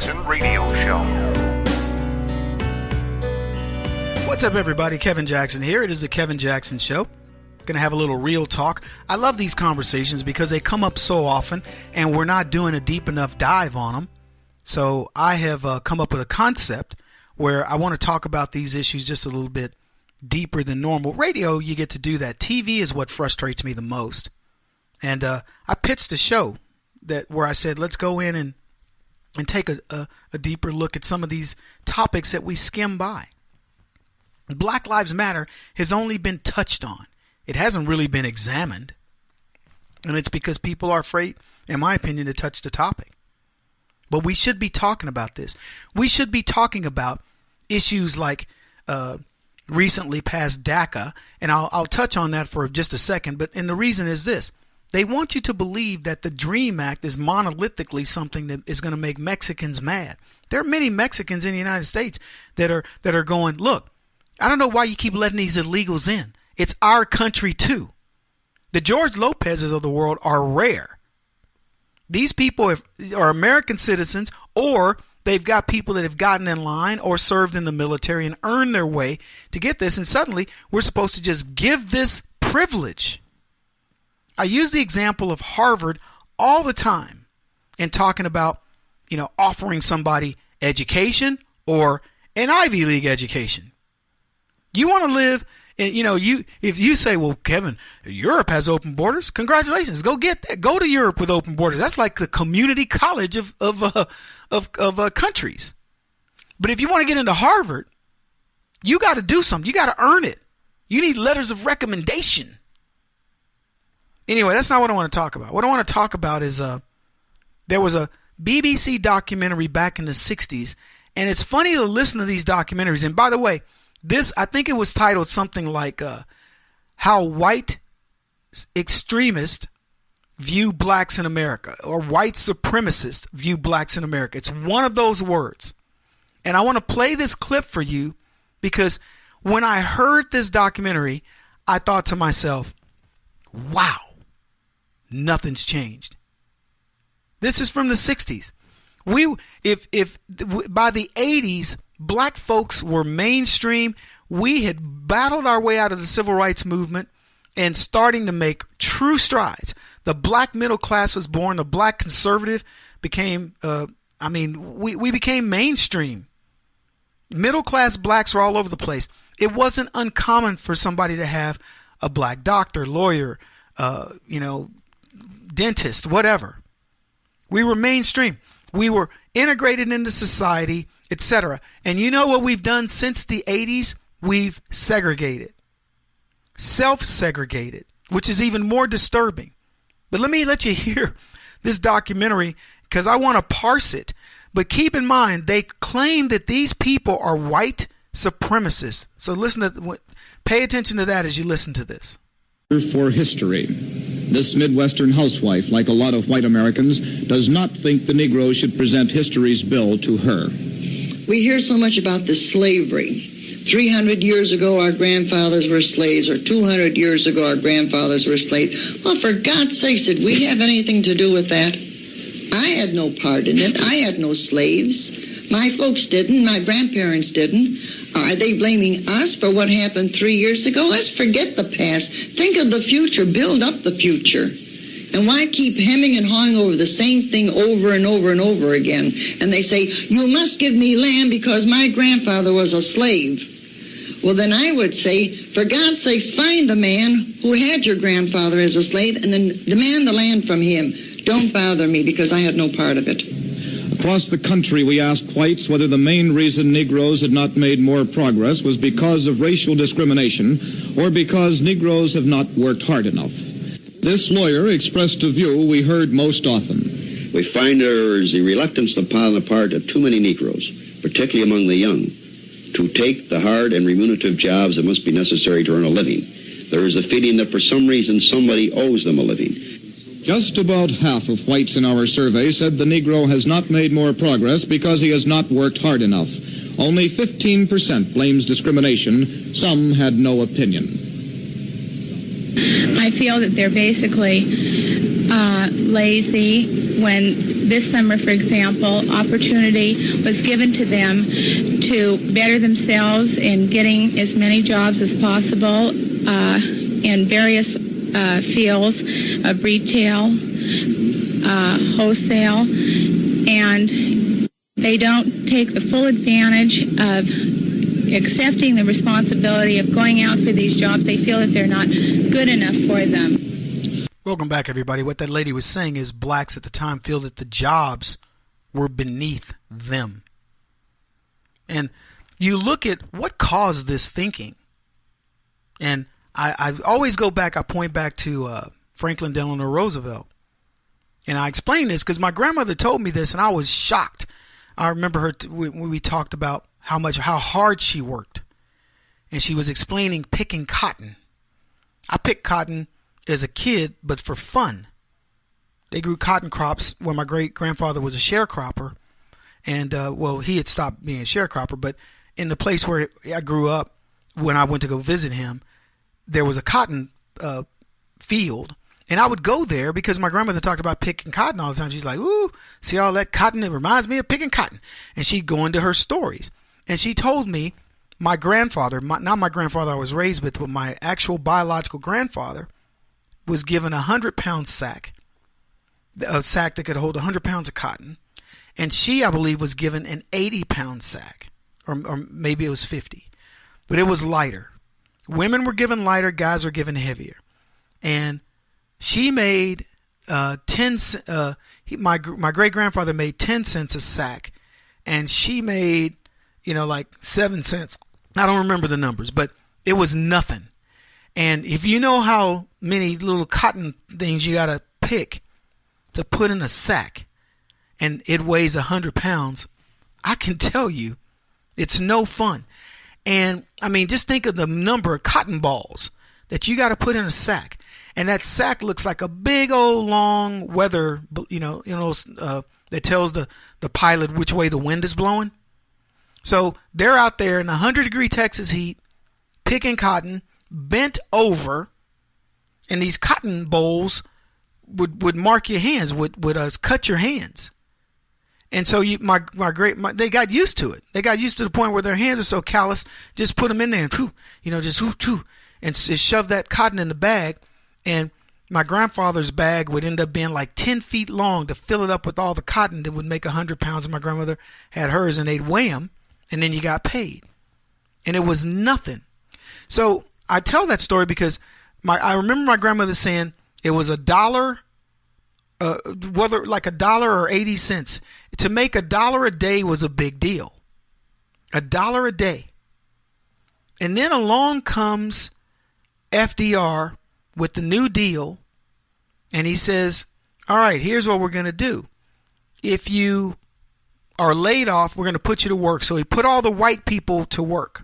Jackson Radio Show. What's up, everybody? Kevin Jackson here. It is the Kevin Jackson Show. Going to have a little real talk. I love these conversations because they come up so often and we're not doing a deep enough dive on them. So I have come up with a concept where I want to talk about these issues just a little bit deeper than normal. Radio, you get to do that. TV is what frustrates me the most. And I pitched a show where I said, let's go in and take a deeper look at some of these topics that we skim by. Black Lives Matter has only been touched on. It hasn't really been examined. And it's because people are afraid, in my opinion, to touch the topic. But we should be talking about this. We should be talking about issues like recently passed DACA. And I'll touch on that for just a second. And the reason is this. They want you to believe that the DREAM Act is monolithically something that is going to make Mexicans mad. There are many Mexicans in the United States that are going, look, I don't know why you keep letting these illegals in. It's our country too. The George Lopez's of the world are rare. These people are American citizens, or they've got people that have gotten in line or served in the military and earned their way to get this. And suddenly we're supposed to just give this privilege. I use the example of Harvard all the time in talking about, offering somebody education or an Ivy League education. You want to live, if you say, well, Kevin, Europe has open borders, congratulations, go get that. Go to Europe with open borders. That's like the community college of countries. But if you want to get into Harvard, you got to do something. You got to earn it. You need letters of recommendation. Anyway, that's not what I want to talk about. What I want to talk about is there was a BBC documentary back in the 60s, and it's funny to listen to these documentaries. And by the way, I think it was titled something like How White Extremists View Blacks in America, or White Supremacists View Blacks in America. It's one of those words. And I want to play this clip for you because when I heard this documentary, I thought to myself, wow, nothing's changed. This is from the 60s. If by the 80s, black folks were mainstream. We had battled our way out of the civil rights movement and starting to make true strides. The black middle class was born. The black conservative became, we became mainstream. Middle class blacks were all over the place. It wasn't uncommon for somebody to have a black doctor, lawyer, dentist, whatever. We were mainstream. We were integrated into society, etc. And you know what we've done since the 80s? We've segregated. Self-segregated, which is even more disturbing. But let me let you hear this documentary because I want to parse it. But keep in mind, they claim that these people are white supremacists. So pay attention to that as you listen to this. For history. This Midwestern housewife, like a lot of white Americans, does not think the Negro should present history's bill to her. We hear so much about the slavery. 300 years ago, our grandfathers were slaves, or 200 years ago, our grandfathers were slaves. Well, for God's sakes, did we have anything to do with that? I had no part in it. I had no slaves. My folks didn't. My grandparents didn't. Are they blaming us for what happened 3 years ago? Let's forget the past. Think of the future. Build up the future. And why keep hemming and hawing over the same thing over and over and over again? And they say, you must give me land because my grandfather was a slave. Well, then I would say, for God's sakes, find the man who had your grandfather as a slave and then demand the land from him. Don't bother me because I had no part of it. Across the country, we asked whites whether the main reason Negroes had not made more progress was because of racial discrimination or because Negroes have not worked hard enough. This lawyer expressed a view we heard most often. We find there is a reluctance upon the part of too many Negroes, particularly among the young, to take the hard and remunerative jobs that must be necessary to earn a living. There is a feeling that for some reason somebody owes them a living. Just about half of whites in our survey said the Negro has not made more progress because he has not worked hard enough. Only 15% blames discrimination. Some had no opinion. I feel that they're basically lazy when this summer, for example, opportunity was given to them to better themselves in getting as many jobs as possible in various fields of retail, wholesale, and they don't take the full advantage of accepting the responsibility of going out for these jobs. They feel that they're not good enough for them. Welcome back, everybody. What that lady was saying is blacks at the time feel that the jobs were beneath them. And you look at what caused this thinking. And I always go back, I point back to Franklin Delano Roosevelt. And I explain this because my grandmother told me this and I was shocked. I remember her when we talked about how hard she worked. And she was explaining picking cotton. I picked cotton as a kid, but for fun. They grew cotton crops when my great-grandfather was a sharecropper. And, he had stopped being a sharecropper. But in the place where I grew up, when I went to go visit him, there was a cotton field. And I would go there because my grandmother talked about picking cotton all the time. She's like, ooh, see all that cotton? It reminds me of picking cotton. And she'd go into her stories. And she told me my grandfather, not my grandfather I was raised with, but my actual biological grandfather, was given 100-pound sack, a sack that could hold 100 pounds of cotton. And she, I believe, was given an 80-pound sack, or maybe it was 50. But it was lighter. Women were given lighter, guys were given heavier. And she made my great-grandfather made 10 cents a sack, and she made, like 7 cents. I don't remember the numbers, but it was nothing. And if you know how many little cotton things you got to pick to put in a sack, and it weighs 100 pounds, I can tell you it's no fun. And I mean, just think of the number of cotton balls that you got to put in a sack. And that sack looks like a big old long weather, that tells the pilot which way the wind is blowing. So they're out there in 100-degree Texas heat, picking cotton, bent over, and these cotton bowls would mark your hands, would cut your hands. And so they got used to it. They got used to the point where their hands are so callous, just put them in there and shove that cotton in the bag. And my grandfather's bag would end up being like 10 feet long to fill it up with all the cotton that would make 100 pounds. And my grandmother had hers, and they'd weigh them, and then you got paid. And it was nothing. So I tell that story because I remember my grandmother saying it was $1, whether like $1 or 80 cents. To make $1 a day was a big deal. $1 a day. And then along comes FDR with the New Deal, and he says, all right, here's what we're going to do. If you are laid off, we're going to put you to work. So he put all the white people to work.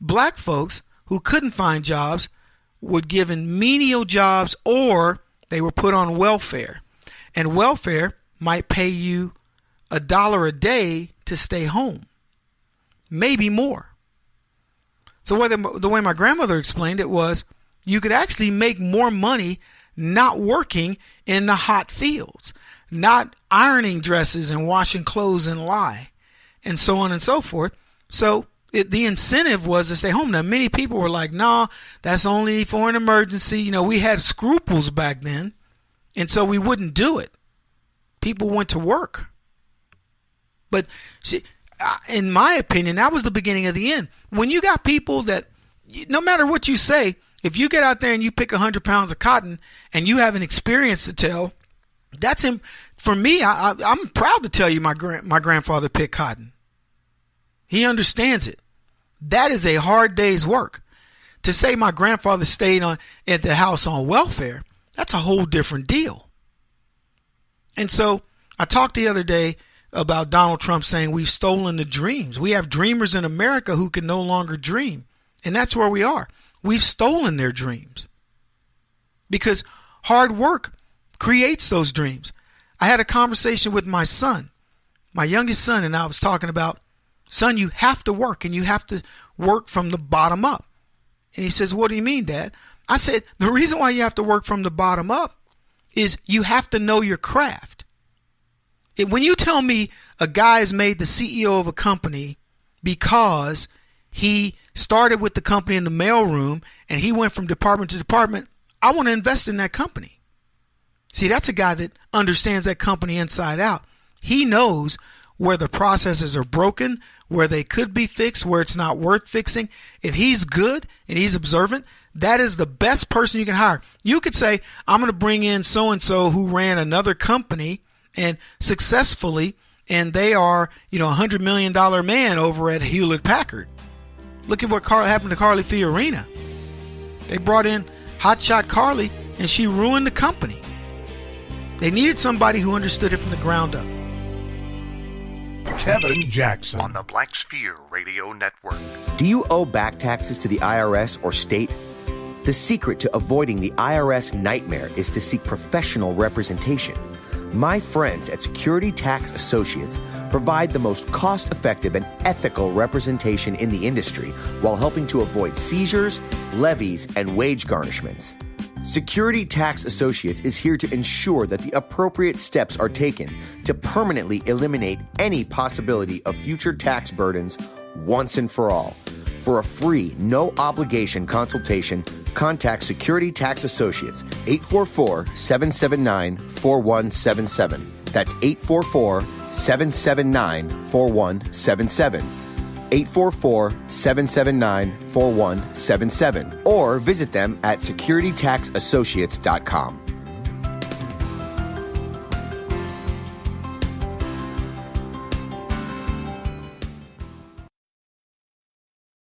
Black folks who couldn't find jobs were given menial jobs, or they were put on welfare. And welfare might pay you $1 a day to stay home, maybe more. So the way my grandmother explained it was, you could actually make more money not working in the hot fields, not ironing dresses and washing clothes and lie, and so on and so forth. So the incentive was to stay home. Now, many people were like, nah, that's only for an emergency. We had scruples back then, and so we wouldn't do it. People went to work. But in my opinion, that was the beginning of the end. When you got people that, no matter what you say, if you get out there and you pick 100 pounds of cotton and you have an experience to tell, that's him. For me, I'm proud to tell you my grandfather picked cotton. He understands it. That is a hard day's work. To say my grandfather stayed at the house on welfare, that's a whole different deal. And so I talked the other day about Donald Trump saying we've stolen the dreams. We have dreamers in America who can no longer dream. And that's where we are. We've stolen their dreams because hard work creates those dreams. I had a conversation with my son, my youngest son, and I was talking about, son, you have to work, and you have to work from the bottom up. And he says, what do you mean, Dad? I said, the reason why you have to work from the bottom up is you have to know your craft. When you tell me a guy is made the CEO of a company because he started with the company in the mailroom and he went from department to department, I want to invest in that company. See, that's a guy that understands that company inside out. He knows where the processes are broken, where they could be fixed, where it's not worth fixing. If he's good and he's observant, that is the best person you can hire. You could say, I'm going to bring in so-and-so who ran another company and successfully, and they are, $100 million man over at Hewlett Packard. Look at what happened to Carly Fiorina. They brought in hotshot Carly, and she ruined the company. They needed somebody who understood it from the ground up. Kevin Jackson on the Black Sphere Radio Network. Do you owe back taxes to the IRS or state? The secret to avoiding the IRS nightmare is to seek professional representation. My friends at Security Tax Associates provide the most cost-effective and ethical representation in the industry while helping to avoid seizures, levies, and wage garnishments. Security Tax Associates is here to ensure that the appropriate steps are taken to permanently eliminate any possibility of future tax burdens once and for all. For a free, no-obligation consultation, contact Security Tax Associates, 844-779-4177. That's 844-779-4177. 844-779-4177. Or visit them at securitytaxassociates.com.